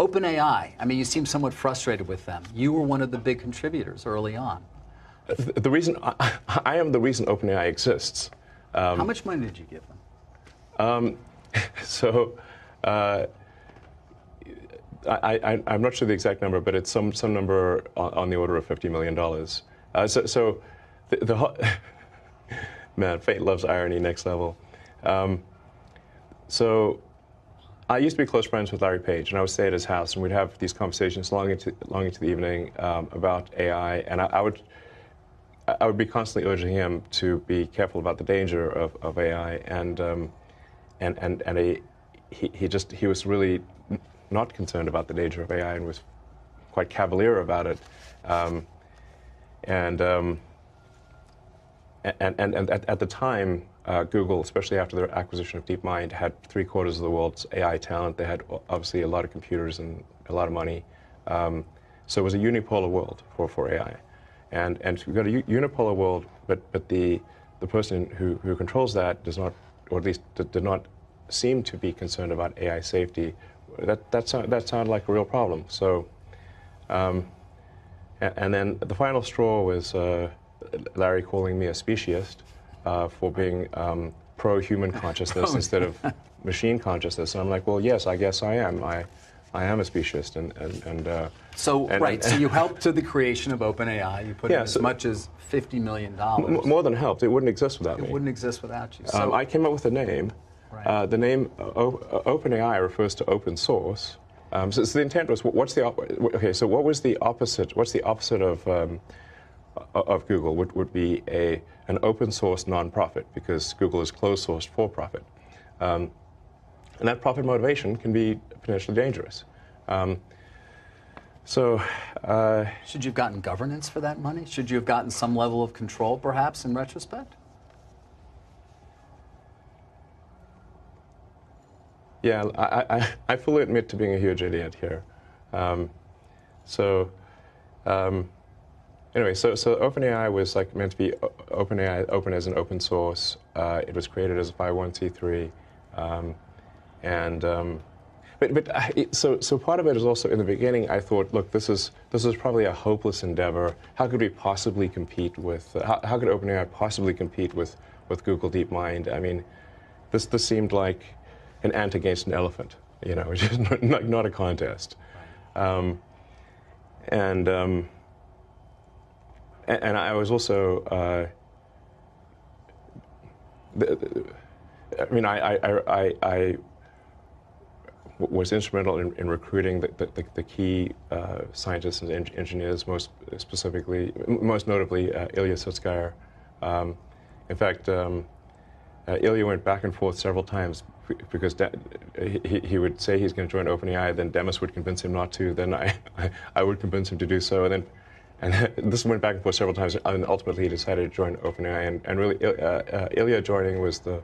OpenAI, I mean, you seem somewhat frustrated with them. You were one of the big contributors early on. The reason I am the reason OpenAI exists. How much money did you give them? I'm not sure the exact number, but it's some number on the order of $50 million. The whole man, fate loves irony, next level. So I used to be close friends with Larry Page, and I would stay at his house, and we'd have these conversations long into the evening about AI, and I would be constantly urging him to be careful about the danger of AI, and he was really not concerned about the danger of AI and was quite cavalier about it, and at the time, Google, especially after their acquisition of DeepMind, had 3/4 of the world's AI talent. They had obviously a lot of computers and a lot of money, so it was a unipolar world for AI. And we've got a unipolar world, but the person who controls that does not, or at least did not seem to be concerned about AI safety. That sounded like a real problem. So, and then the final straw was Larry calling me a speciesist for being pro-human consciousness instead of machine consciousness. And I'm like, well, yes, I guess I am. I am a speciesist, So you helped to the creation of OpenAI. You put in as much as $50 million. More than helped. It wouldn't exist without me. It wouldn't exist without you. So I came up with a name. Right. The name OpenAI refers to open source. So the intent was, what was the opposite? What's the opposite of Google? Would be an open source nonprofit, because Google is closed source for profit. And that profit motivation can be potentially dangerous. Should you have gotten governance for that money? Should you have gotten some level of control, perhaps, in retrospect? Yeah, I fully admit to being a huge idiot here. Anyway, so OpenAI was meant to be OpenAI, open as an open source. It was created as a 501c3, so part of it is also, in the beginning, I thought, look, this is probably a hopeless endeavor. How could we possibly compete with? How could OpenAI possibly compete with Google DeepMind? I mean, this seemed like an ant against an elephant, which is not a contest. And I was also, I was instrumental in recruiting the key scientists and engineers, most notably Ilya Sutskever. In fact, Ilya went back and forth several times because he would say he's going to join OpenAI, then Demis would convince him not to, then I would convince him to do so, and this went back and forth several times, and ultimately he decided to join OpenAI, and really Ilya joining was the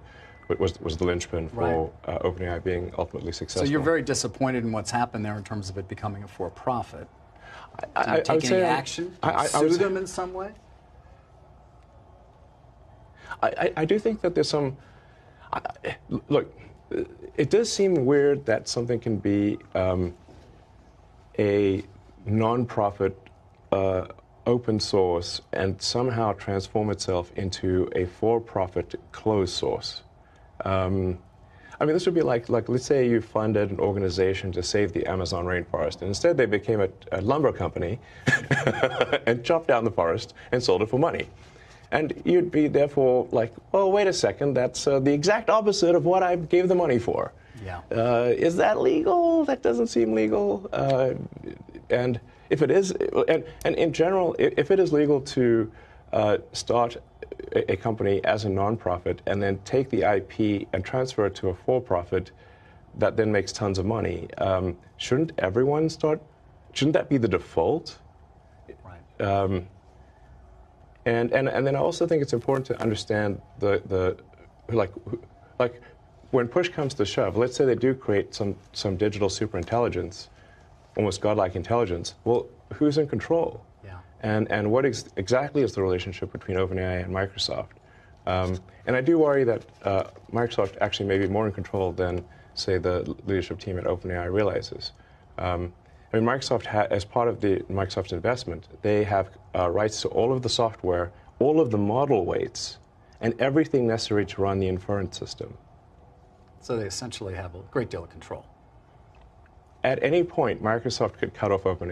linchpin for OpenAI being ultimately successful. So you're very disappointed in what's happened there in terms of it becoming a for-profit. Did you take any action? Sue them in some way? I do think that there's some. Look, it does seem weird that something can be a non-profit, open source, and somehow transform itself into a for-profit closed source. I mean, this would be like let's say you funded an organization to save the Amazon rainforest, and instead they became a lumber company and chopped down the forest and sold it for money. And you'd be therefore like, well, wait a second, that's the exact opposite of what I gave the money for. Yeah. Is that legal? That doesn't seem legal. And if it is, and in general, if it is legal to start a company as a nonprofit and then take the IP and transfer it to a for-profit that then makes tons of money, shouldn't everyone start? Shouldn't that be the default? Right. And then I also think it's important to understand the when push comes to shove, let's say they do create some digital superintelligence, almost godlike intelligence. Well, who's in control? Yeah. And what exactly is the relationship between OpenAI and Microsoft? And I do worry that Microsoft actually may be more in control than, say, the leadership team at OpenAI realizes. I mean, Microsoft, as part of the Microsoft investment, they have rights to all of the software, all of the model weights, and everything necessary to run the inference system. So they essentially have a great deal of control. At any point, Microsoft could cut off OpenAI.